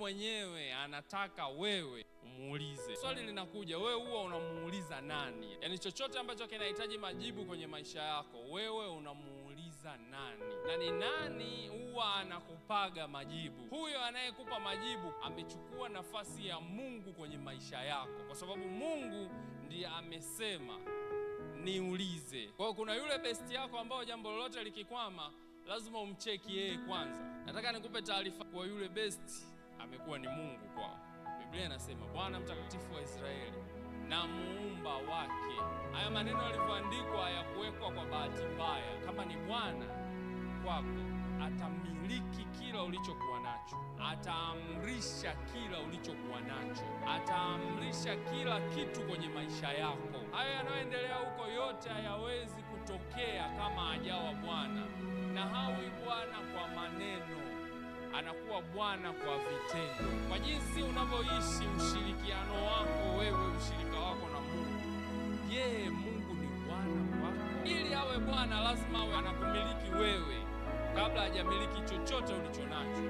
mwenyewe anataka wewe umuulize. Swali linakuja, wewe huwa unamuuliza nani? Yaani chochote ambacho kinahitaji majibu kwenye maisha yako, wewe unamuuliza nani? Na ni nani huwa anakupaga majibu? Huyo anayekupa majibu amechukua nafasi ya Mungu kwenye maisha yako, kwa sababu Mungu ndiye amesema niulize. Kwa hiyo kuna yule best yako ambao jambo lolote likikwama lazima umcheki yeye kwanza. Nataka nikupe taarifa kwa yule best amekuwa ni Mungu kwao. Biblia inasema Bwana mtakatifu wa Israeli na muumba wake. Haya maneno yalivyoandikwa hayakuwekwa kwa bahati mbaya. Kama ni Bwana kwako, atamiliki kila ulichokuwa nacho, ataamrisha kila ulichokuwa nacho, ataamrisha kila kitu kwenye maisha yako. Hayo yanayoendelea huko yote hayawezi kutokea kama hajawa Bwana. Na hawi Bwana kwa maneno, anakuwa Bwana kwa vitendo. Kwa jinsi unavyoishi ushirikiano wako wewe, ushirika wako na Mungu, je, Mungu ni Bwana wako? Ili awe Bwana lazima awe anakumiliki wewe kabla hajamiliki chochote ulichonacho.